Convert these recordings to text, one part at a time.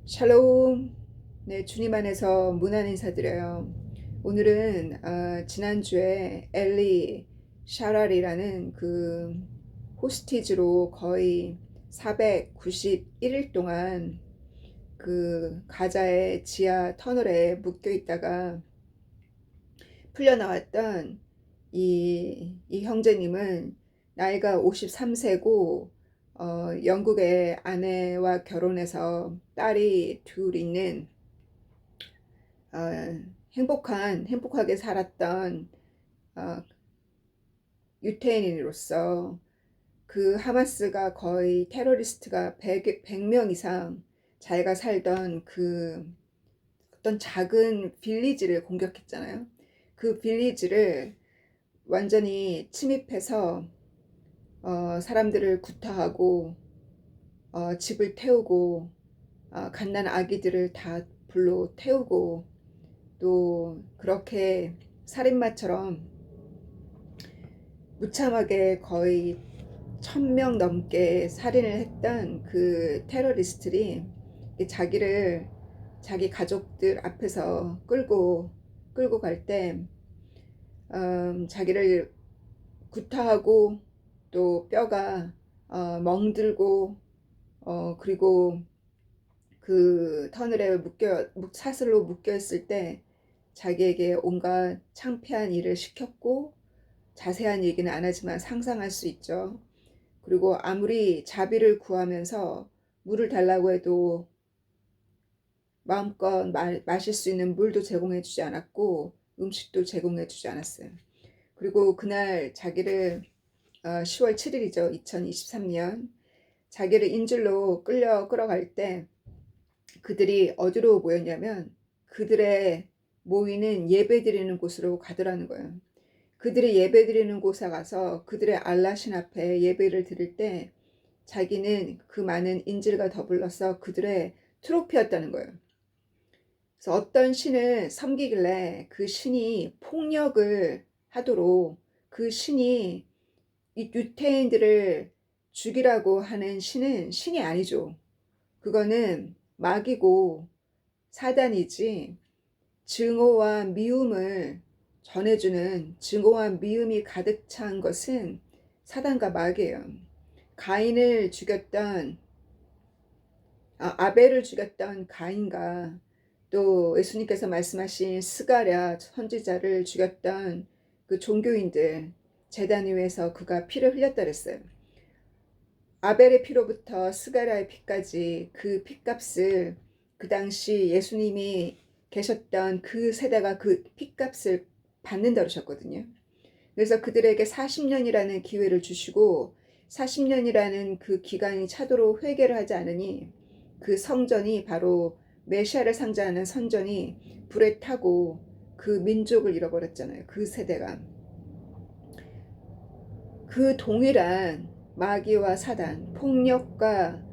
샬롬. 네, 주님 안에서 문안 인사드려요. 오늘은 지난주에 엘리 샤랄이라는 그 호스티지로 거의 491일 동안 그 가자의 지하 터널에 묶여 있다가 풀려나왔던 이 형제님은 나이가 53세고 영국의 아내와 결혼해서 딸이 둘 있는 어, 행복하게 살았던 어, 유태인으로서 그 하마스가 거의 테러리스트가 100명 이상 자기가 살던 그 어떤 작은 빌리지를 공격했잖아요. 그 빌리지를 완전히 침입해서 사람들을 구타하고 집을 태우고 갓난 아기들을 다 불로 태우고 또 그렇게 살인마처럼 무참하게 거의 1000명 넘게 살인을 했던 그 테러리스트들이 자기 가족들 앞에서 끌고 갈 때 자기를 구타하고 또 뼈가 멍들고 그리고 그 터널에 사슬로 묶여 있을 때 자기에게 온갖 창피한 일을 시켰고, 자세한 얘기는 안 하지만 상상할 수 있죠. 그리고 아무리 자비를 구하면서 물을 달라고 해도 마음껏 마실 수 있는 물도 제공해 주지 않았고 음식도 제공해 주지 않았어요. 그리고 그날 자기를 10월 7일이죠. 2023년 자기를 인질로 끌어갈 때 그들이 어디로 모였냐면 그들의 모이는 예배드리는 곳으로 가더라는 거예요. 그들의 예배드리는 곳에 가서 그들의 알라신 앞에 예배를 드릴 때 자기는 그 많은 인질과 더불어서 그들의 트로피였다는 거예요. 그래서 어떤 신을 섬기길래 그 신이 폭력을 하도록 그 신이 이 유태인들을 죽이라고 하는 신은 신이 아니죠. 그거는 마귀고 사단이지, 증오와 미움을 전해주는, 증오와 미움이 가득 찬 것은 사단과 마귀예요. 가인을 죽였던 아벨을 죽였던 가인과 또 예수님께서 말씀하신 스가랴 선지자를 죽였던 그 종교인들 제단 위에서 그가 피를 흘렸다 그랬어요. 아벨의 피로부터 스가랴의 피까지 그 피값을 그 당시 예수님이 계셨던 그 세대가 그 피값을 받는다 그러셨거든요. 그래서 그들에게 40년이라는 기회를 주시고 40년이라는 그 기간이 차도록 회개를 하지 않으니 그 성전이 바로 메시아를 상징하는 성전이 불에 타고 그 민족을 잃어버렸잖아요. 그 세대가. 그 동일한 마귀와 사단, 폭력과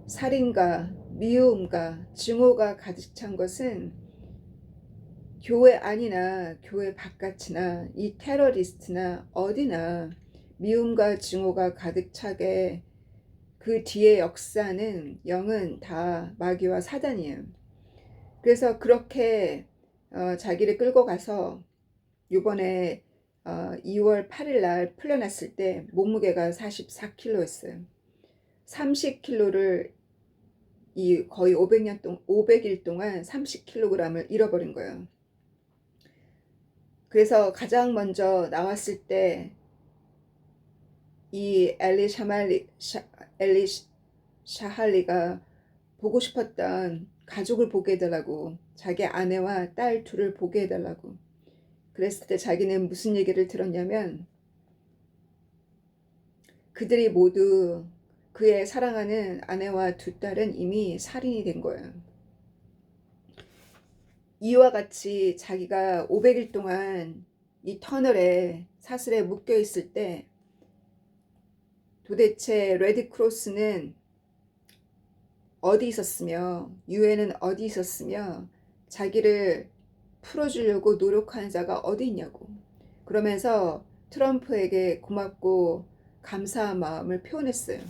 살인과 미움과 증오가 가득 찬 것은 교회 안이나 교회 바깥이나 이 테러리스트나 어디나 미움과 증오가 가득 차게 그 뒤에 역사는 영은 다 마귀와 사단이에요. 그래서 그렇게 자기를 끌고 가서 이번에 2월 8일 날 풀려났을 때 몸무게가 44kg였어요. 30kg를 거의 500일 동안 30kg을 잃어버린 거예요. 그래서 가장 먼저 나왔을 때 이 엘리 샤할리가 보고 싶었던 가족을 보게 해달라고, 자기 아내와 딸 둘을 보게 해달라고 그랬을 때 자기는 무슨 얘기를 들었냐면 그들이 모두 그의 사랑하는 아내와 두 딸은 이미 살인이 된 거예요. 이와 같이 자기가 500일 동안 이 터널에 사슬에 묶여 있을 때 도대체 레드크로스는 어디 있었으며 유엔은 어디 있었으며 자기를 풀어주려고 노력하는 자가 어디 있냐고, 그러면서 트럼프에게 고맙고 감사한 마음을 표현했어요.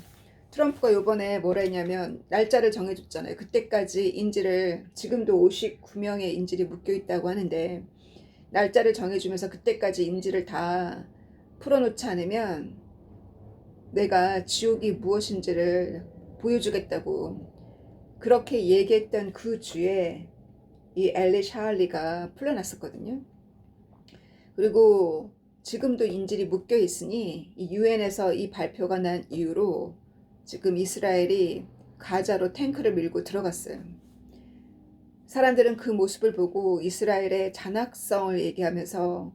트럼프가 요번에 뭐라 했냐면 날짜를 정해줬잖아요. 그때까지 인질을, 지금도 59명의 인질이 묶여 있다고 하는데 날짜를 정해주면서 그때까지 인질을 다 풀어놓지 않으면 내가 지옥이 무엇인지를 보여주겠다고 그렇게 얘기했던 그 주에 이 엘리 샤알리가 풀려났었거든요. 그리고 지금도 인질이 묶여 있으니 이 유엔에서 이 발표가 난 이후로 지금 이스라엘이 가자로 탱크를 밀고 들어갔어요. 사람들은 그 모습을 보고 이스라엘의 잔악성을 얘기하면서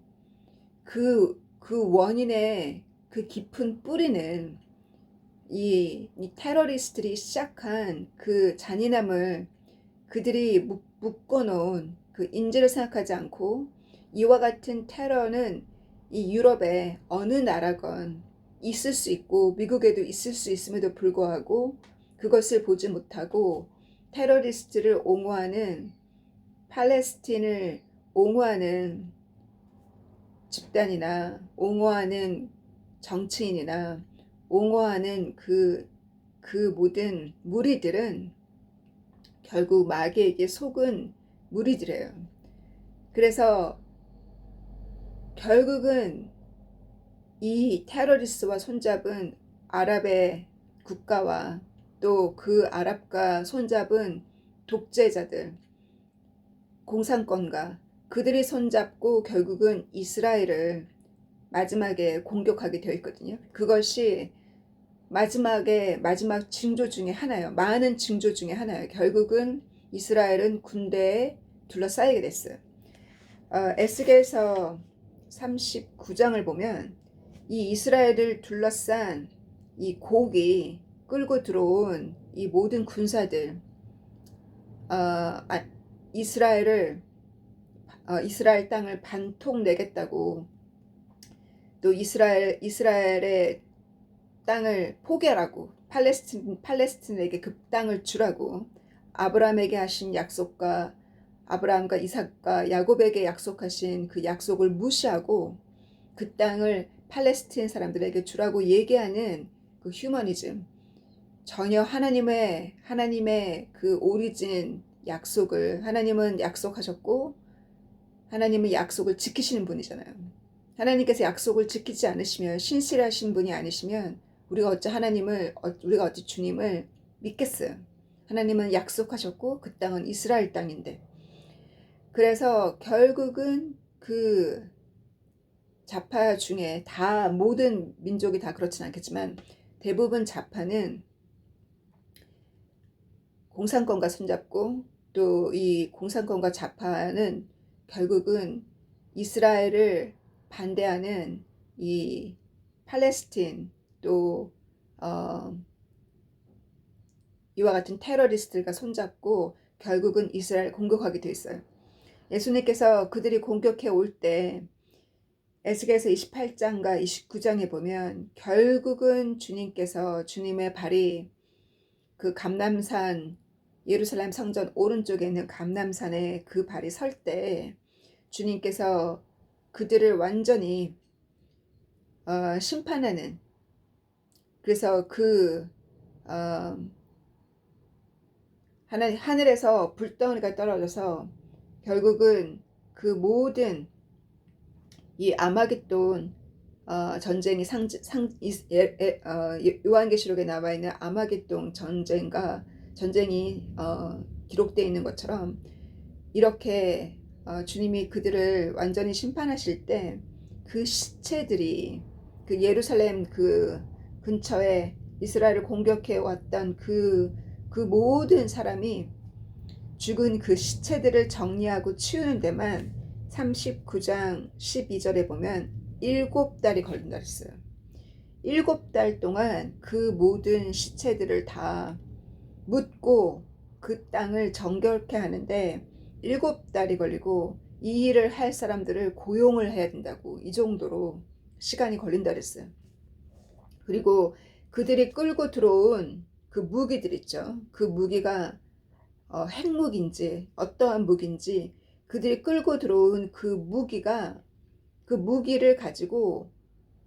그 원인의 그 깊은 뿌리는 이 테러리스트들이 시작한 그 잔인함을 그들이 묶어놓은 그 인질을 생각하지 않고 이와 같은 테러는 이 유럽의 어느 나라건 있을 수 있고 미국에도 있을 수 있음에도 불구하고 그것을 보지 못하고 테러리스트를 옹호하는 팔레스틴을 옹호하는 집단이나 옹호하는 정치인이나 옹호하는 그 모든 무리들은 결국 마귀에게 속은 무리들이에요. 그래서 결국은 이 테러리스트와 손잡은 아랍의 국가와 또 그 아랍과 손잡은 독재자들, 공산권가, 그들이 손잡고 결국은 이스라엘을 마지막에 공격하게 되어 있거든요. 그것이 마지막 징조 중에 하나예요. 많은 징조 중에 하나예요. 결국은 이스라엘은 군대에 둘러싸이게 됐어요. 에스겔서 39장을 보면 이 이스라엘을 둘러싼 이 곡이 끌고 들어온 이 모든 군사들, 이스라엘 땅을 반통 내겠다고, 또 이스라엘의 땅을 포기하라고, 팔레스틴에게 그 땅을 주라고, 아브라함에게 하신 약속과 아브라함과 이삭과 야곱에게 약속하신 그 약속을 무시하고 그 땅을 팔레스틴 사람들에게 주라고 얘기하는 그 휴머니즘, 전혀 하나님의 그 오리진 약속을, 하나님은 약속하셨고 하나님은 약속을 지키시는 분이잖아요. 하나님께서 약속을 지키지 않으시면, 신실하신 분이 아니시면 우리가 어찌 주님을 믿겠어요. 하나님은 약속하셨고 그 땅은 이스라엘 땅인데, 그래서 결국은 그 좌파 중에 다, 모든 민족이 다 그렇진 않겠지만 대부분 좌파는 공산권과 손잡고, 또 이 공산권과 좌파는 결국은 이스라엘을 반대하는 이 팔레스틴, 또 이와 같은 테러리스트들과 손잡고 결국은 이스라엘 공격하게 돼 있어요. 예수님께서 그들이 공격해 올 때 에스겔서 28장과 29장에 보면 결국은 주님의 발이 그 감람산, 예루살렘 성전 오른쪽에 있는 감람산에 그 발이 설 때 주님께서 그들을 완전히 심판하는, 그래서 하늘에서 불덩이가 떨어져서 결국은 그 모든 이 아마겟돈 전쟁이 요한계시록에 나와 있는 아마겟돈 전쟁이 기록되어 있는 것처럼, 이렇게 주님이 그들을 완전히 심판하실 때 그 시체들이, 그 예루살렘 그 근처에 이스라엘을 공격해 왔던 그 모든 사람이 죽은 그 시체들을 정리하고 치우는 데만 39장 12절에 보면 7달이 걸린다 했어요. 7달 동안 그 모든 시체들을 다 묻고 그 땅을 정결케 하는데 7달이 걸리고, 이 일을 할 사람들을 고용을 해야 된다고, 이 정도로 시간이 걸린다 그랬어요. 그리고 그들이 끌고 들어온 그 무기들 있죠. 그 무기가 핵무기인지 어떠한 무기인지, 그들이 끌고 들어온 그 무기를 가지고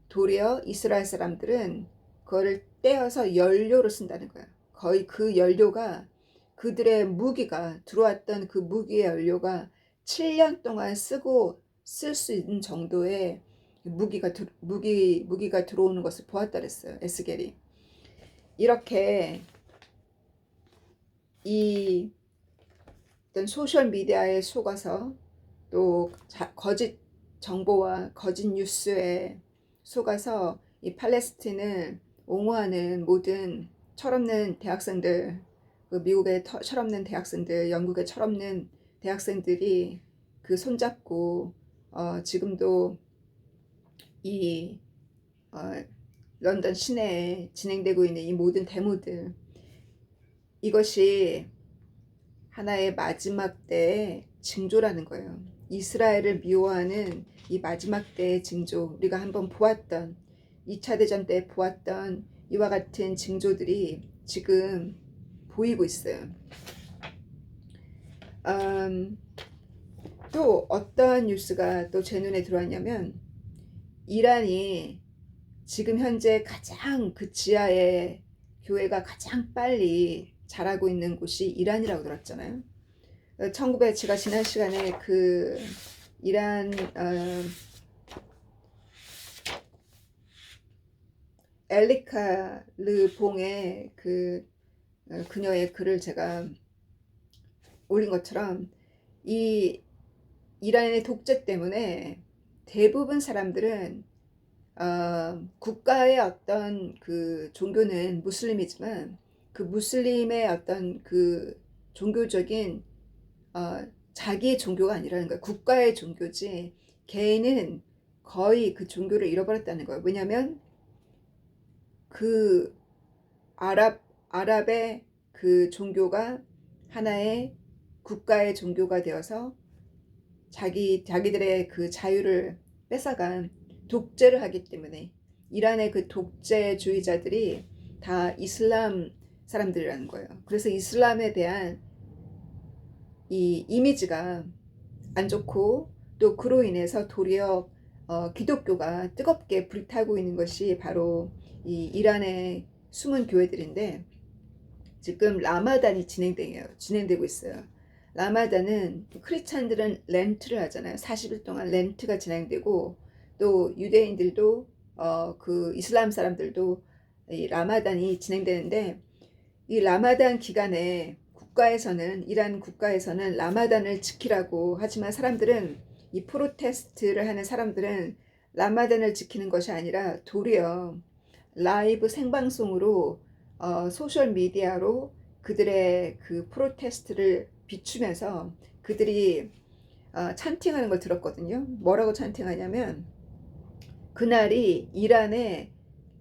도리어 이스라엘 사람들은 그거를 떼어서 연료로 쓴다는 거야. 거의 그 연료가 그들의 무기가 들어왔던 그 무기의 연료가 7년 동안 쓰고 쓸 수 있는 정도의 무기가 들어오는 것을 보았다 그랬어요. 에스겔이. 이렇게 이 어떤 소셜 미디어에 속아서 또 거짓 정보와 거짓 뉴스에 속아서 이 팔레스틴을 옹호하는 모든 철없는 대학생들, 그 미국의 철없는 대학생들, 영국의 철없는 대학생들이 그 손잡고 지금도 이 런던 시내에 진행되고 있는 이 모든 데모들, 이것이 하나의 마지막 때의 징조라는 거예요. 이스라엘을 미워하는 이 마지막 때의 징조, 우리가 한번 보았던 2차 대전 때 보았던 이와 같은 징조들이 지금 보이고 있어요. 또 어떤 뉴스가 또 제 눈에 들어왔냐면, 이란이 지금 현재 가장 그 지하의 교회가 가장 빨리 자라고 있는 곳이 이란이라고 들었잖아요. 제가 지난 시간에 그 이란 엘리카 르봉의 그녀의 글을 제가 올린 것처럼, 이 이란의 독재 때문에 대부분 사람들은 국가의 어떤 그 종교는 무슬림이지만 그 무슬림의 어떤 그 종교적인 자기의 종교가 아니라는 거예요. 국가의 종교지 개인은 거의 그 종교를 잃어버렸다는 거예요. 왜냐하면 그 아랍의 그 종교가 하나의 국가의 종교가 되어서 자기들의 그 자유를 뺏어간 독재를 하기 때문에, 이란의 그 독재주의자들이 다 이슬람 사람들이라는 거예요. 그래서 이슬람에 대한 이 이미지가 안 좋고, 또 그로 인해서 도리어 기독교가 뜨겁게 불타고 있는 것이 바로 이 이란의 숨은 교회들인데, 지금 라마단이 진행되고 있어요. 라마단은 크리스찬들은 렌트를 하잖아요. 40일 동안 렌트가 진행되고, 또 유대인들도 그 이슬람 사람들도 이 라마단이 진행되는데, 이 라마단 기간에 이란 국가에서는 라마단을 지키라고 하지만, 이 프로테스트를 하는 사람들은 라마단을 지키는 것이 아니라 도리어 라이브 생방송으로 소셜 미디어로 그들의 그 프로테스트를 비추면서 그들이 찬팅하는 걸 들었거든요. 뭐라고 찬팅하냐면, 그날이 이란의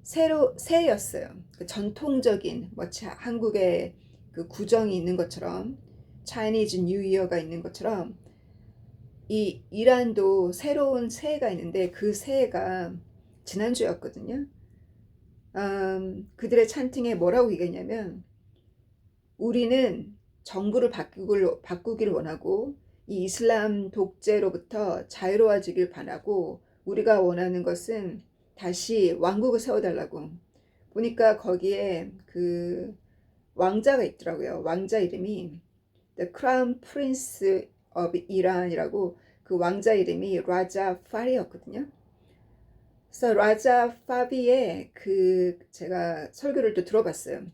새였어요. 전통적인 한국의 그 구정이 있는 것처럼, 차이니즈 뉴 이어가 있는 것처럼 이 이란도 새로운 새해가 있는데, 그 새해가 지난주였거든요. 그들의 찬팅에 뭐라고 얘기했냐면, 우리는 정부를 바꾸기를 원하고 이 이슬람 독재로부터 자유로워지길 바라고, 우리가 원하는 것은 다시 왕국을 세워달라고. 보니까 거기에 그 왕자가 있더라고요. 왕자 이름이 The Crown Prince of Iran이라고, 그 왕자 이름이 라자 파리였거든요. 그래서 라자 파비의 제가 설교를 또 들어봤어요.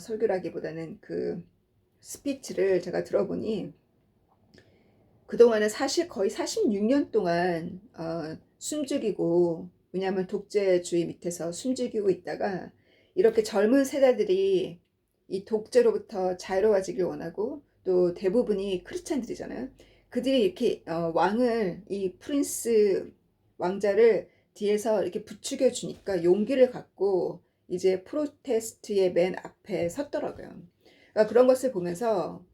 설교라기보다는 그 스피치를 제가 들어보니, 그동안은 사실 거의 46년 동안 숨죽이고, 왜냐하면 독재주의 밑에서 숨죽이고 있다가, 이렇게 젊은 세대들이 이 독재로부터 자유로워지길 원하고, 또 대부분이 크리스찬들이잖아요. 그들이 이렇게 이 프린스 왕자를 뒤에서 이렇게 부추겨 주니까 용기를 갖고 이제 프로테스트의 맨 앞에 섰더라고요. 그러니까 그런 것을 보면서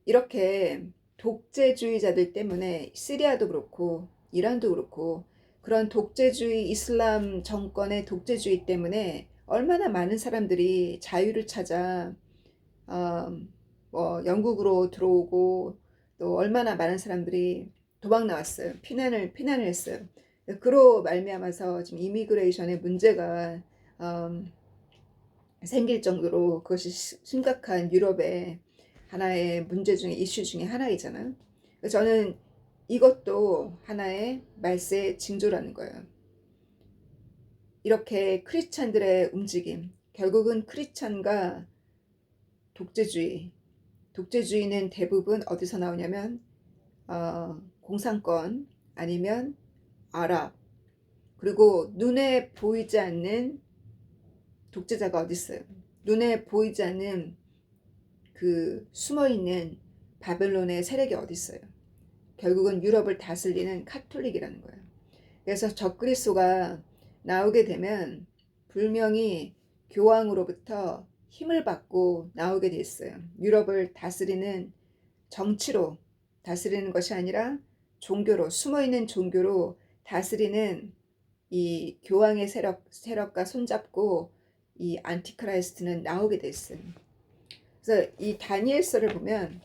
이렇게 독재주의자들 때문에 시리아도 그렇고 이란도 그렇고, 그런 독재주의 이슬람 정권의 독재주의 때문에 얼마나 많은 사람들이 자유를 찾아 영국으로 들어오고, 또 얼마나 많은 사람들이 도망 나왔어요. 피난을 했어요. 그로 말미암아서 지금 이미그레이션의 문제가 생길 정도로 그것이 심각한 유럽의 하나의 문제 중에 이슈 중에 하나이잖아요. 그래서 저는 이것도 하나의 말세의 징조라는 거예요. 이렇게 크리스찬들의 움직임, 결국은 크리스찬과 독재주의는 대부분 어디서 나오냐면 공산권 아니면 아랍, 그리고 눈에 보이지 않는 독재자가 어디 있어요? 눈에 보이지 않는 그 숨어있는 바벨론의 세력이 어디 있어요? 결국은 유럽을 다스리는 카톨릭이라는 거예요. 그래서 적그리스도가 나오게 되면 분명히 교황으로부터 힘을 받고 나오게 돼 있어요. 유럽을 다스리는 정치로 다스리는 것이 아니라 종교로, 숨어있는 종교로 다스리는 이 교황의 세력과 손잡고 이 안티크라이스트는 나오게 돼 있어요. 그래서 이 다니엘서를 보면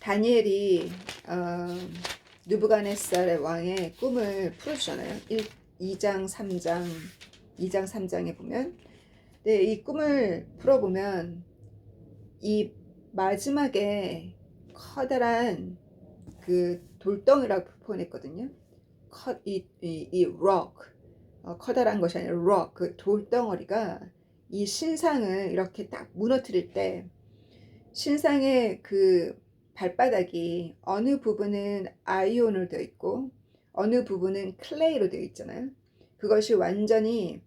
다니엘이 느부갓네살 왕의 꿈을 풀어주잖아요. 2장 3장에 보면, 네, 이 꿈을 풀어보면 이 마지막에 커다란 그 돌덩이라고 표현했거든요. 이 rock, 커다란 것이 아니라 rock, 그 돌덩어리가 이 신상을 이렇게 딱 무너뜨릴 때 신상의 그 발바닥이 어느 부분은 아이온으로 되어 있고 어느 부분은 클레이로 되어 있잖아요. 그것이 완전히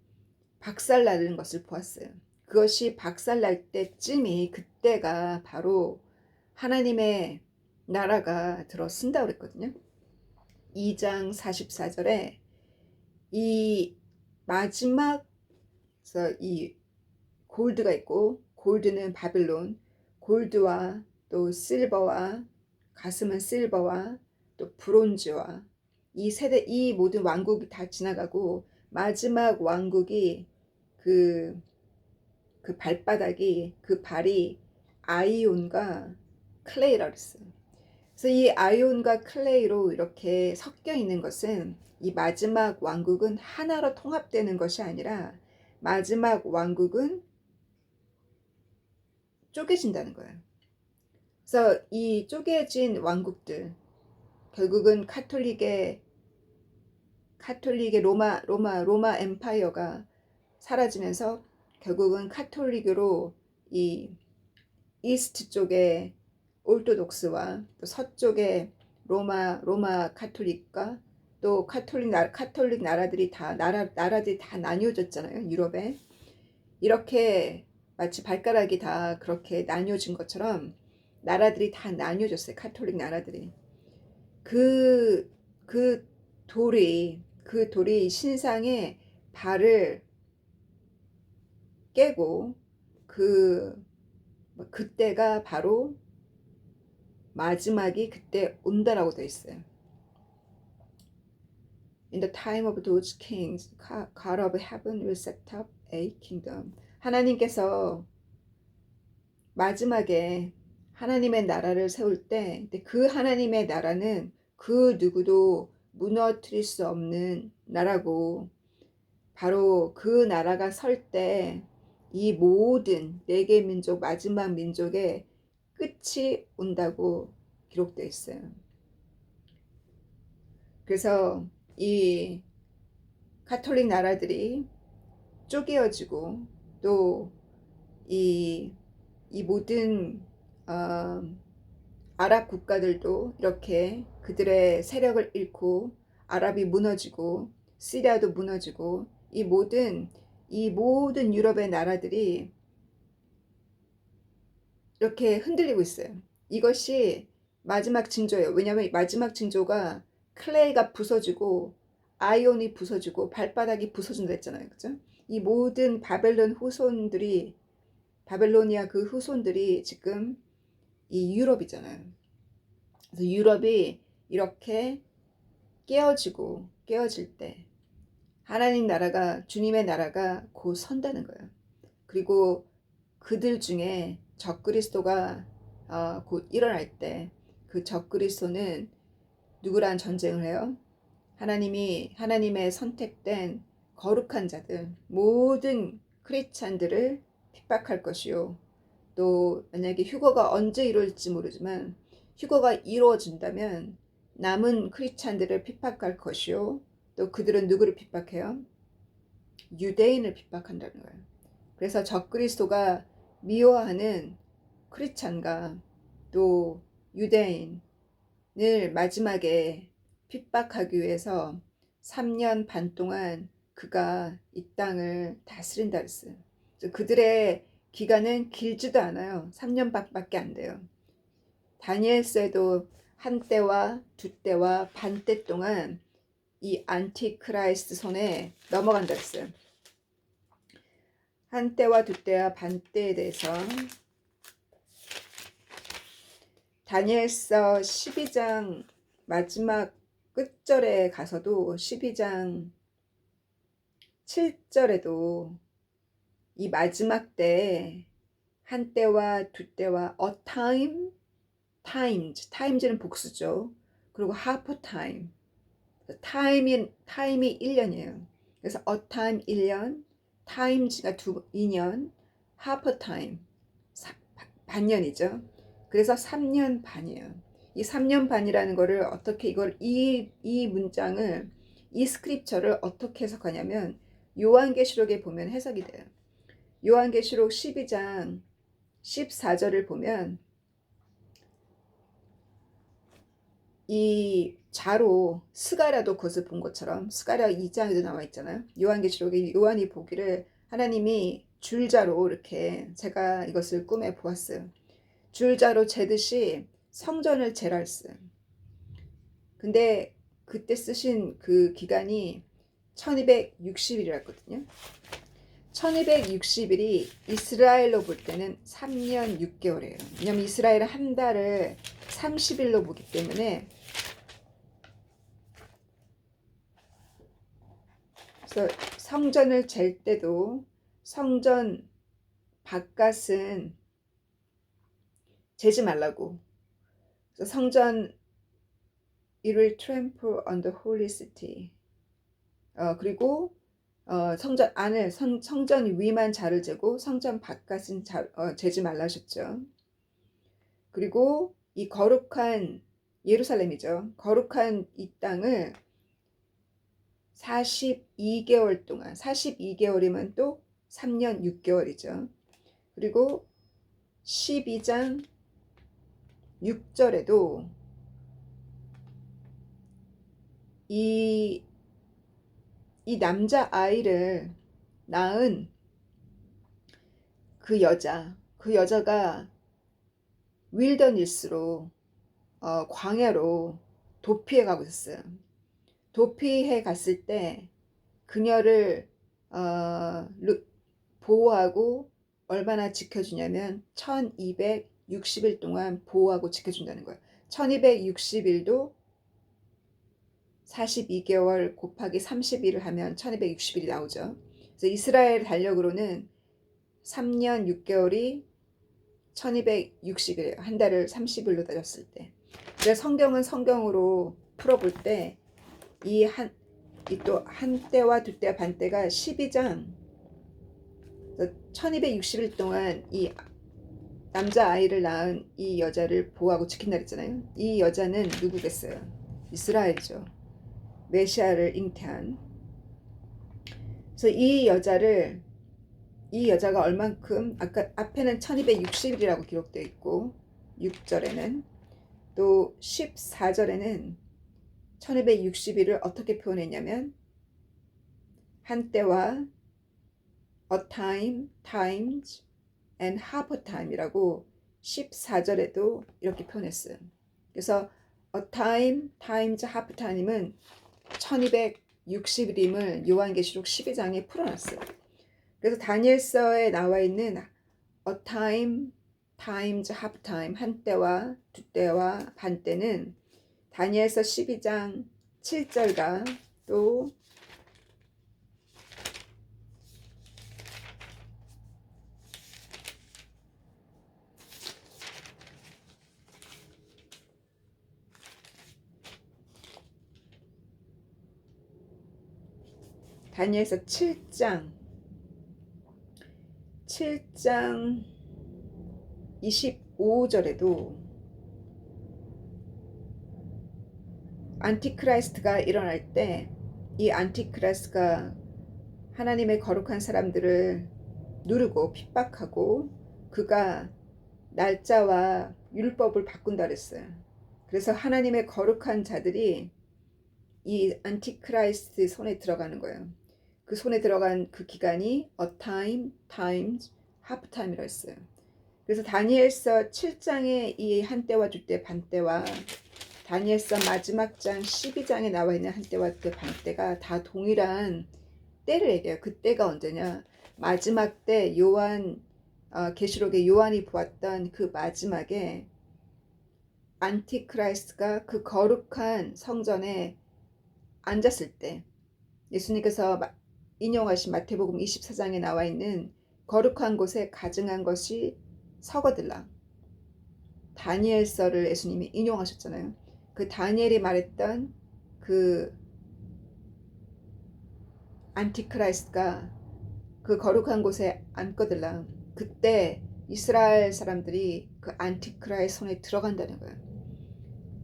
박살나는 것을 보았어요. 그것이 박살날 때쯤이 그때가 바로 하나님의 나라가 들어선다고 그랬거든요. 2장 44절에 이 마지막 이 골드가 있고, 골드는 바빌론, 골드와 또 실버와, 가슴은 실버와 또 브론즈와 이 세대, 이 모든 왕국이 다 지나가고 마지막 왕국이 그 발바닥이, 그 발이 아이온과 클레이라고 했어요. 그래서 이 아이온과 클레이로 이렇게 섞여 있는 것은 이 마지막 왕국은 하나로 통합되는 것이 아니라 마지막 왕국은 쪼개진다는 거예요. 그래서 이 쪼개진 왕국들, 결국은 카톨릭의 로마 엠파이어가 사라지면서 결국은 카톨릭으로 이 이스트 쪽에 오르토독스와 또 서쪽에 로마 카톨릭과 또 카톨릭 나라들이 다 나뉘어졌잖아요. 유럽에 이렇게 마치 발가락이 다 그렇게 나뉘어진 것처럼 나라들이 다 나뉘어졌어요. 카톨릭 나라들이 그 돌이 신상의 발을 깨고 그때가 바로 마지막이 그때 온다라고 되어 있어요. In the time of those kings, God of heaven will set up a kingdom. 하나님께서 마지막에 하나님의 나라를 세울 때 그 하나님의 나라는 그 누구도 무너뜨릴 수 없는 나라고, 바로 그 나라가 설 때 이 모든 네 개 민족, 마지막 민족의 끝이 온다고 기록되어 있어요. 그래서 이 카톨릭 나라들이 쪼개어지고 또 이 모든 아랍 국가들도 이렇게 그들의 세력을 잃고 아랍이 무너지고 시리아도 무너지고 이 모든 유럽의 나라들이 이렇게 흔들리고 있어요. 이것이 마지막 징조예요. 왜냐하면 마지막 징조가 클레이가 부서지고 아이온이 부서지고 발바닥이 부서진다 했잖아요. 그죠? 이 모든 바벨로니아 그 후손들이 지금 이 유럽이잖아요. 그래서 유럽이 이렇게 깨어질 때 하나님 나라가, 주님의 나라가 곧 선다는 거예요. 그리고 그들 중에 적그리스도가 곧 일어날 때 그 적그리스도는 누구랑 전쟁을 해요? 하나님의 선택된 거룩한 자들, 모든 크리스찬들을 핍박할 것이요. 또 만약에 휴거가 언제 이루어질지 모르지만 휴거가 이루어진다면 남은 크리스찬들을 핍박할 것이요. 또 그들은 누구를 핍박해요? 유대인을 핍박한다는 거예요. 그래서 적그리스도가 미워하는 크리스찬과 또 유대인을 마지막에 핍박하기 위해서 3년 반 동안 그가 이 땅을 다스린다 그랬어요. 그들의 기간은 길지도 않아요. 3년 밖에 안 돼요. 다니엘서에도 한 때와 두 때와 반 때 동안 이 안티크라이스트 손에 넘어간다 했어요. 한 때와 두 때와 반 때에 대해서 다니엘서 12장 마지막 끝절에 가서도 12장 7절에도 이 마지막 때에 한 때와 두 때와 a time, times, times는 복수죠. 그리고 half time, 타임이 1년이에요. 그래서 a time 1년, times가 2년, half time 반년이죠. 그래서 3년 반이에요. 이 3년 반이라는 거를 어떻게 이 문장을 이 스크립처를 어떻게 해석하냐면 요한계시록에 보면 해석이 돼요. 요한계시록 12장 14절을 보면 이 자로 스가랴도 그것을 본 것처럼 스가랴 2장에도 나와 있잖아요. 요한계시록에 요한이 보기를 하나님이 줄자로 이렇게 제가 이것을 꿈에 보았어요. 줄자로 재듯이 성전을 재라 했어요. 근데 그때 쓰신 그 기간이 1260일이었거든요. 1260일이 이스라엘로 볼 때는 3년 6개월이에요. 왜냐면 이스라엘은 한 달을 30일로 보기 때문에 그래서 성전을 잴 때도 성전 바깥은 재지 말라고. 그래서 성전 It will trample on the holy city. 그리고 성전 안을 성전 위만 자를 재고 성전 바깥은 재지 말라 하셨죠. 그리고 이 거룩한 예루살렘이죠. 거룩한 이 땅을 42개월 동안 42개월이면 또 3년 6개월이죠. 그리고 12장 6절에도 이 남자 아이를 낳은 그 여자가 윌더니스로 광야로 도피해 가고 있었어요. 도피해 갔을 때 그녀를 보호하고 얼마나 지켜주냐면 1260일 동안 보호하고 지켜준다는 거예요. 1260일도 42개월 곱하기 30일을 하면 1260일이 나오죠. 그래서 이스라엘 달력으로는 3년 6개월이 1260일, 한 달을 30일로 따졌을 때. 그래서 성경은 성경으로 풀어볼 때 이 또 한 때와 두 때와 반 때가 12장 1260일 동안 이 남자 아이를 낳은 이 여자를 보호하고 지킨다 그랬잖아요. 이 여자는 누구겠어요? 이스라엘이죠. 메시아를 잉태한. 그래서 이 여자가 얼만큼 아까 앞에는 1260일이라고 기록되어 있고 6절에는 또 14절에는 1260일을 어떻게 표현했냐면 한때와 a time, times and half time이라고 14절에도 이렇게 표현했어요. 그래서 a time, times, half time은 1260일임을 요한계시록 12장에 풀어놨어요. 그래서 다니엘서에 나와 있는 a time, times, half time, 한때와 두때와 반때는 다니엘서 12장 7절과 또 다니엘서 7장 7장 25절에도 안티크라이스트가 일어날 때 이 안티크라이스트가 하나님의 거룩한 사람들을 누르고 핍박하고 그가 날짜와 율법을 바꾼다 그랬어요. 그래서 하나님의 거룩한 자들이 이 안티크라이스트 손에 들어가는 거예요. 그 손에 들어간 그 기간이 a time, times, half time이라고 했어요. 그래서 다니엘서 7장의 이 한때와 두때 반때와 다니엘서 마지막 장 12장에 나와 있는 한때와 두때 반때가 다 동일한 때를 얘기해요. 그 때가 언제냐? 마지막 때 요한 계시록에 요한이 보았던 그 마지막에 안티크라이스트가 그 거룩한 성전에 앉았을 때 예수님께서 인용하신 마태복음 24장에 나와 있는 거룩한 곳에 가증한 것이 서거들라. 다니엘서를 예수님이 인용하셨잖아요. 그 다니엘이 말했던 그 안티크라이스트가 그 거룩한 곳에 앉거들라. 그때 이스라엘 사람들이 그 안티크라이스트 손에 들어간다는 거예요.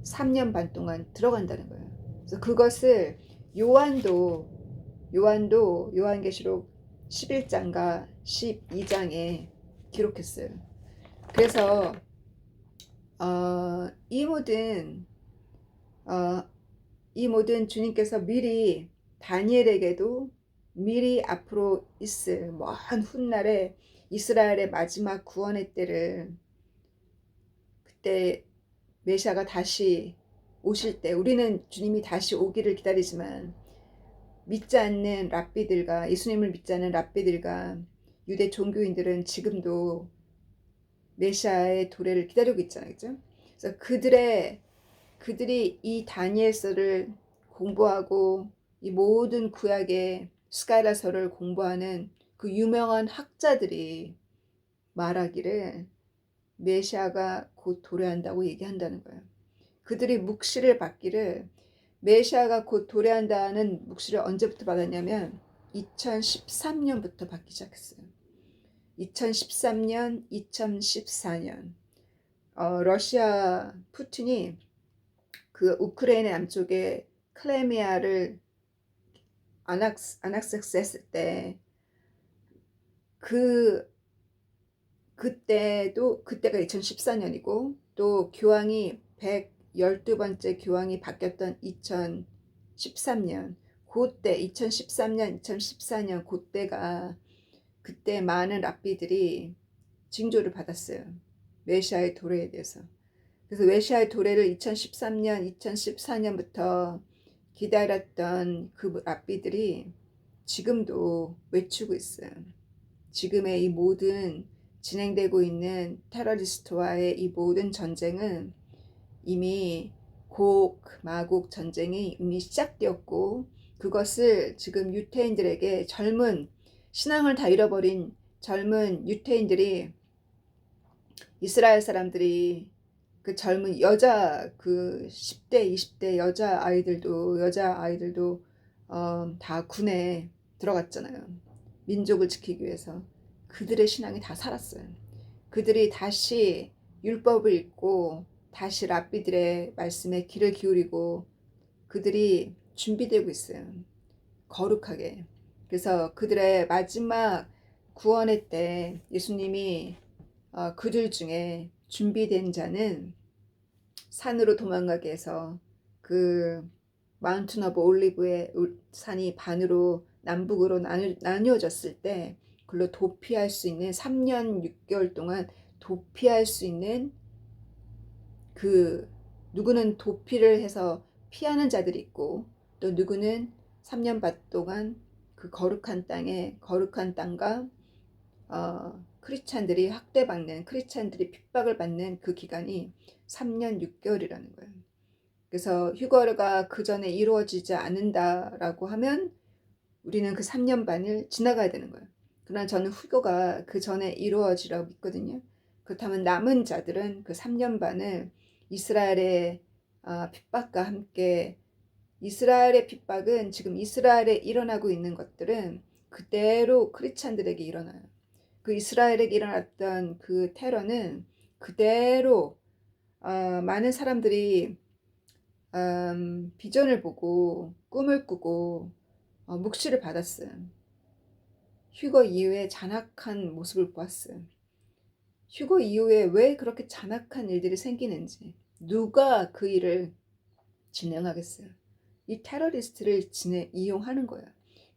3년 반 동안 들어간다는 거예요. 그래서 그것을 요한도 요한계시록 11장과 12장에 기록했어요. 그래서 이 모든 주님께서 미리 다니엘에게도 미리 앞으로 있을 먼 훗날에 이스라엘의 마지막 구원의 때를 그때 메시아가 다시 오실 때 우리는 주님이 다시 오기를 기다리지만 믿지 않는 랍비들과 예수님을 믿지 않는 랍비들과 유대 종교인들은 지금도 메시아의 도래를 기다리고 있잖아요. 그죠? 그래서 그들이 이 다니엘서를 공부하고 이 모든 구약의 스가랴서를 공부하는 그 유명한 학자들이 말하기를 메시아가 곧 도래한다고 얘기한다는 거예요. 그들이 묵시를 받기를 메시아가 곧 도래한다는 묵시를 언제부터 받았냐면 2013년부터 받기 시작했어요. 2013년, 2014년 러시아 푸틴이 그 우크라이나 남쪽에 클레미아를 안악세스했을 때 그때가 2014년이고 또 교황이 112번째 교황이 바뀌었던 2013년 그때 2013년 2014년 그때 많은 랍비들이 징조를 받았어요. 메시아의 도래에 대해서. 그래서 메시아의 도래를 2013년 2014년부터 기다렸던 그 랍비들이 지금도 외치고 있어요. 지금의 이 모든 진행되고 있는 테러리스트와의 이 모든 전쟁은 이미 마곡 전쟁이 이미 시작되었고 그것을 지금 유태인들에게 젊은 신앙을 다 잃어버린 젊은 유태인들이 이스라엘 사람들이 그 젊은 여자 그 10대 20대 여자 아이들도 다 군에 들어갔잖아요. 민족을 지키기 위해서. 그들의 신앙이 다 살았어요. 그들이 다시 율법을 읽고 다시 랍비들의 말씀에 귀를 기울이고 그들이 준비되고 있어요. 거룩하게. 그래서 그들의 마지막 구원의 때 예수님이 그들 중에 준비된 자는 산으로 도망가게 해서 그 마운틴 오브 올리브의 산이 반으로 남북으로 나뉘어졌을 때 그걸로 도피할 수 있는 3년 6개월 동안 도피할 수 있는 그 누구는 도피를 해서 피하는 자들이 있고 또 누구는 3년 반 동안 그 거룩한 땅과 크리스찬들이 학대받는 크리스찬들이 핍박을 받는 그 기간이 3년 6개월이라는 거예요. 그래서 휴거가 그 전에 이루어지지 않는다라고 하면 우리는 그 3년 반을 지나가야 되는 거예요. 그러나 저는 휴거가 그 전에 이루어지라고 믿거든요. 그렇다면 남은 자들은 그 3년 반을 이스라엘의 핍박과 함께 이스라엘의 핍박은 지금 이스라엘에 일어나고 있는 것들은 그대로 크리스찬들에게 일어나요. 그 이스라엘에게 일어났던 그 테러는 그대로 많은 사람들이 비전을 보고 꿈을 꾸고 묵시를 받았어요. 휴거 이후에 잔악한 모습을 보았어요. 휴거 이후에 왜 그렇게 잔악한 일들이 생기는지, 누가 그 일을 진행하겠어요? 이 테러리스트를 이용하는 거예요.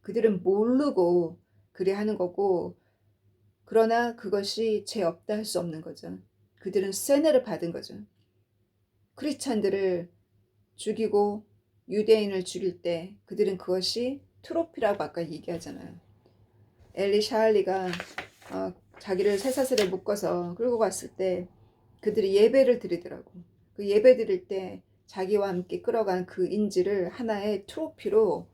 그들은 모르고 그리 하는 거고, 그러나 그것이 죄 없다 할 수 없는 거죠. 그들은 세뇌를 받은 거죠. 크리스찬들을 죽이고 유대인을 죽일 때 그들은 그것이 트로피라고 아까 얘기하잖아요. 엘리 샤알리가 자기를 쇠사슬에 묶어서 끌고 갔을 때 그들이 예배를 드리더라고. 그 예배 드릴 때 자기와 함께 끌어간 그 인질을 하나의 트로피로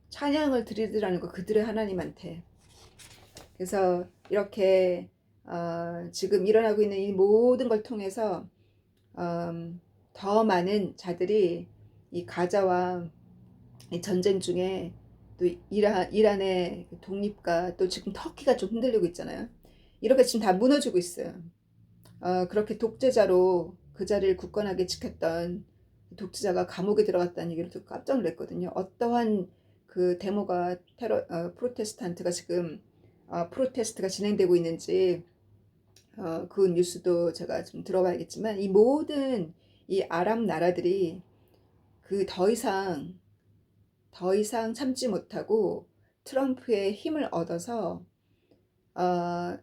찬양을 드리더라는 거, 그들의 하나님한테. 그래서 이렇게 지금 일어나고 있는 이 모든 걸 통해서 더 많은 자들이 이 가자와 이 전쟁 중에 또 이란의 독립과 또 지금 터키가 좀 흔들리고 있잖아요. 이렇게 지금 다 무너지고 있어요. 그렇게 독재자로 그 자리를 굳건하게 지켰던 독재자가 감옥에 들어갔다는 얘기를 듣고 깜짝 놀랐거든요. 어떠한 그 데모가 프로테스탄트가 지금 프로테스트가 진행되고 있는지 그 뉴스도 제가 좀 들어봐야겠지만, 이 모든 이 아랍 나라들이 그 더 이상 참지 못하고 트럼프의 힘을 얻어서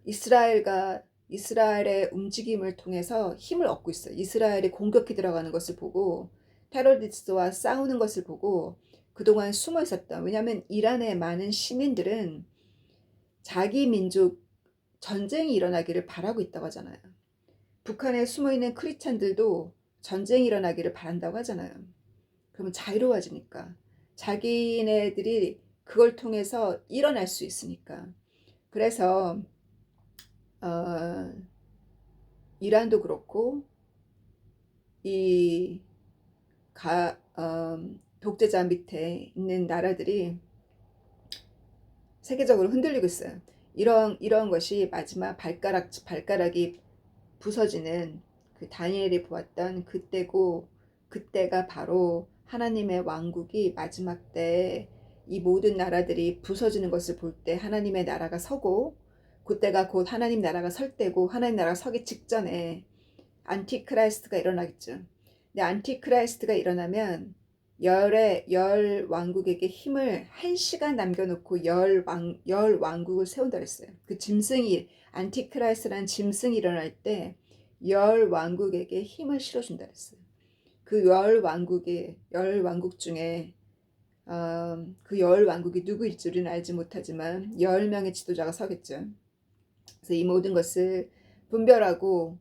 이스라엘의 움직임을 통해서 힘을 얻고 있어요. 이스라엘이 공격해 들어가는 것을 보고 테러리스트와 싸우는 것을 보고 그동안 숨어 있었던, 왜냐하면 이란의 많은 시민들은 자기 민족 전쟁이 일어나기를 바라고 있다고 하잖아요. 북한에 숨어 있는 크리스찬들도 전쟁이 일어나기를 바란다고 하잖아요. 그러면 자유로워지니까, 자기네들이 그걸 통해서 일어날 수 있으니까. 그래서 이란도 그렇고 이 독재자 밑에 있는 나라들이 세계적으로 흔들리고 있어요. 이런 것이 마지막 발가락이 부서지는 그 다니엘이 보았던 그때고, 그때가 바로 하나님의 왕국이 마지막 때 이 모든 나라들이 부서지는 것을 볼 때 하나님의 나라가 서고, 그때가 곧 하나님 나라가 설 때고, 하나님 나라가 서기 직전에 안티크라이스트가 일어나겠죠. 근데 안티크라이스트가 일어나면 열 왕국에게 힘을 1시간 남겨놓고 열 왕국을 세운다 그랬어요. 그 짐승이, 안티크라이스트라는 짐승이 일어날 때 열 왕국에게 힘을 실어준다 그랬어요. 그 열 왕국 중에 그 열 왕국이 누구일지 우리는 알지 못하지만 10명의 지도자가 서겠죠. 그래서 이 모든 것을 분별하고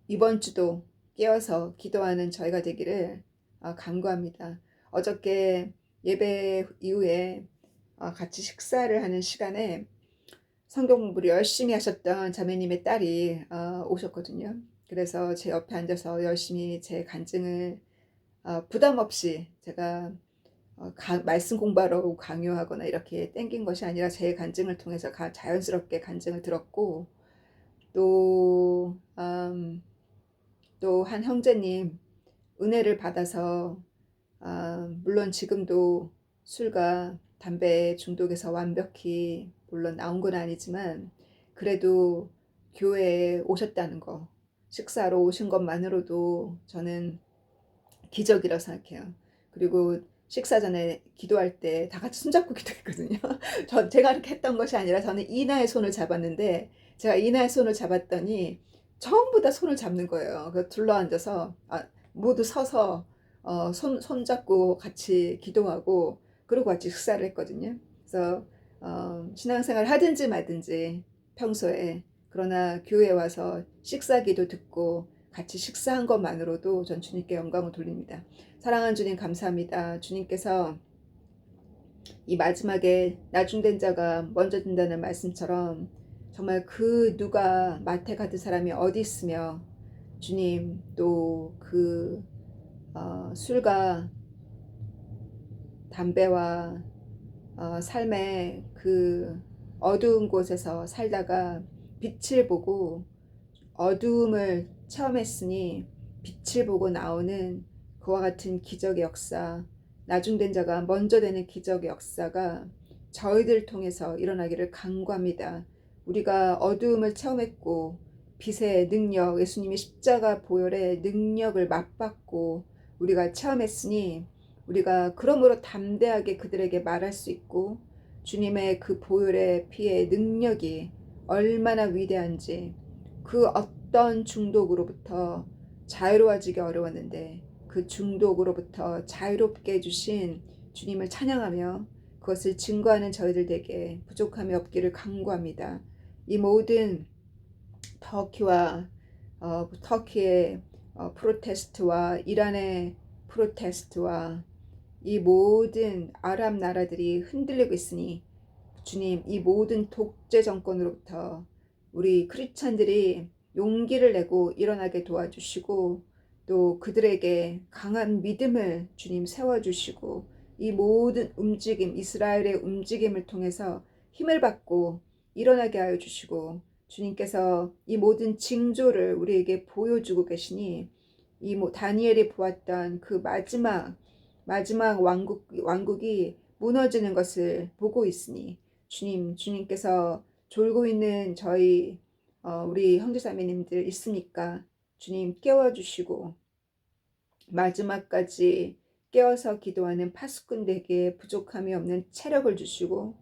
이번 주도 깨어서 기도하는 저희가 되기를 간구합니다. 어저께 예배 이후에 같이 식사를 하는 시간에 성경 공부를 열심히 하셨던 자매님의 딸이 오셨거든요. 그래서 제 옆에 앉아서 열심히 제 간증을 부담 없이 제가 말씀 공부하라고 강요하거나 이렇게 땡긴 것이 아니라 제 간증을 통해서 자연스럽게 간증을 들었고, 또 한 형제님 은혜를 받아서 물론 지금도 술과 담배 중독에서 완벽히 물론 나온 건 아니지만 그래도 교회에 오셨다는 거, 식사로 오신 것만으로도 저는 기적이라고 생각해요. 그리고 식사 전에 기도할 때 다 같이 손잡고 기도했거든요. 제가 이렇게 했던 것이 아니라 저는 이나의 손을 잡았는데, 제가 이나의 손을 잡았더니 전부 다 손을 잡는 거예요. 그래서 둘러앉아서 모두 서서 손잡고 같이 기도하고 그리고 같이 식사를 했거든요. 그래서 신앙생활 하든지 말든지 평소에, 그러나 교회에 와서 식사기도 듣고 같이 식사한 것만으로도 전 주님께 영광을 돌립니다. 사랑하는 주님 감사합니다. 주님께서 이 마지막에 나중된 자가 먼저 된다는 말씀처럼 정말 그 누가 마태 같은 사람이 어디 있으며, 주님 또 그 술과 담배와 삶의 그 어두운 곳에서 살다가 빛을 보고 어두움을 체험했으니 빛을 보고 나오는 그와 같은 기적의 역사, 나중된 자가 먼저 되는 기적의 역사가 저희들 통해서 일어나기를 간구합니다. 우리가 어두움을 체험했고 빛의 능력, 예수님의 십자가 보혈의 능력을 맛봤고 우리가 체험했으니 우리가 그러므로 담대하게 그들에게 말할 수 있고 주님의 그 보혈의 피의 능력이 얼마나 위대한지 그 어떤 중독으로부터 자유로워지기 어려웠는데 그 중독으로부터 자유롭게 해주신 주님을 찬양하며 그것을 증거하는 저희들 에게 부족함이 없기를 간구합니다. 이 모든 터키의 프로테스트와 이란의 프로테스트와 이 모든 아랍 나라들이 흔들리고 있으니 주님, 이 모든 독재 정권으로부터 우리 크리스찬들이 용기를 내고 일어나게 도와주시고 또 그들에게 강한 믿음을 주님 세워주시고 이 모든 움직임, 이스라엘의 움직임을 통해서 힘을 받고 일어나게 하여 주시고 주님께서 이 모든 징조를 우리에게 보여주고 계시니 이 다니엘이 보았던 그 마지막 왕국이 무너지는 것을 보고 있으니 주님께서 졸고 있는 저희 우리 형제자매님들 있습니까? 주님 깨워주시고 마지막까지 깨어서 기도하는 파수꾼들에게 부족함이 없는 체력을 주시고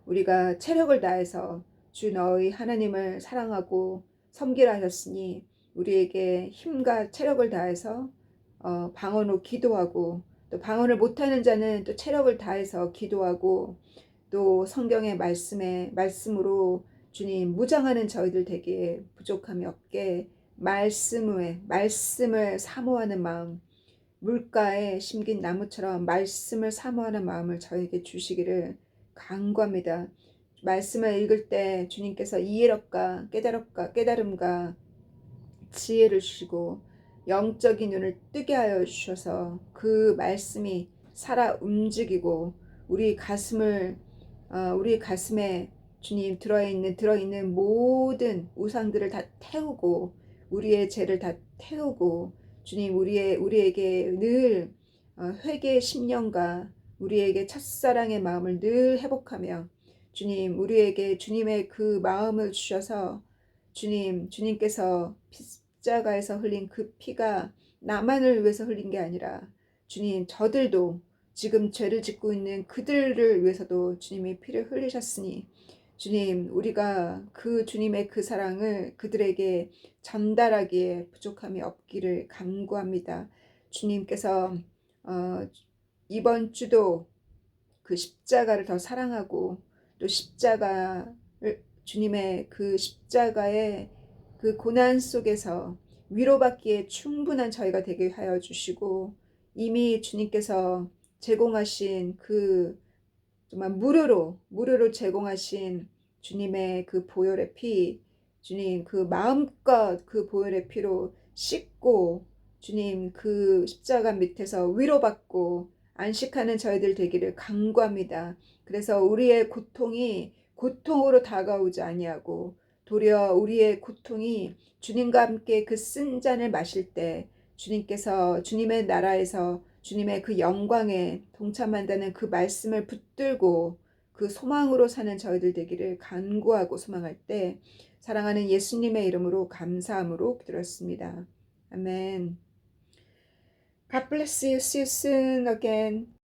우리가 체력을 다해서 주 너희 하나님을 사랑하고 섬기라 하셨으니 우리에게 힘과 체력을 다해서 방언으로 기도하고 또 방언을 못하는 자는 또 체력을 다해서 기도하고 또 성경의 말씀으로 주님 무장하는 저희들 되기에 부족함이 없게 말씀을 사모하는 마음, 물가에 심긴 나무처럼 말씀을 사모하는 마음을 저에게 주시기를 간구합니다. 말씀을 읽을 때 주님께서 이해력과 깨달음과 지혜를 주시고 영적인 눈을 뜨게 하여 주셔서 그 말씀이 살아 움직이고 우리 가슴에 주님 들어있는 모든 우상들을 다 태우고 우리의 죄를 다 태우고 주님 우리에게 늘 회개의 심령과 우리에게 첫사랑의 마음을 늘 회복하며 주님 우리에게 주님의 그 마음을 주셔서 주님께서 십자가에서 흘린 그 피가 나만을 위해서 흘린 게 아니라 주님 저들도 지금 죄를 짓고 있는 그들을 위해서도 주님이 피를 흘리셨으니 주님 우리가 그 주님의 그 사랑을 그들에게 전달하기에 부족함이 없기를 간구합니다. 주님께서 이번 주도 그 십자가를 더 사랑하고 또 주님의 그 십자가의 그 고난 속에서 위로받기에 충분한 저희가 되게 하여 주시고 이미 주님께서 제공하신 그 정말 무료로 제공하신 주님의 그 보혈의 피, 주님 그 마음껏 그 보혈의 피로 씻고 주님 그 십자가 밑에서 위로받고 안식하는 저희들 되기를 간구합니다. 그래서 우리의 고통이 고통으로 다가오지 아니하고 도리어 우리의 고통이 주님과 함께 그 쓴 잔을 마실 때 주님께서 주님의 나라에서 주님의 그 영광에 동참한다는 그 말씀을 붙들고 그 소망으로 사는 저희들 되기를 간구하고 소망할 때 사랑하는 예수님의 이름으로 감사함으로 기도했습니다. 아멘. God bless you. See you soon again.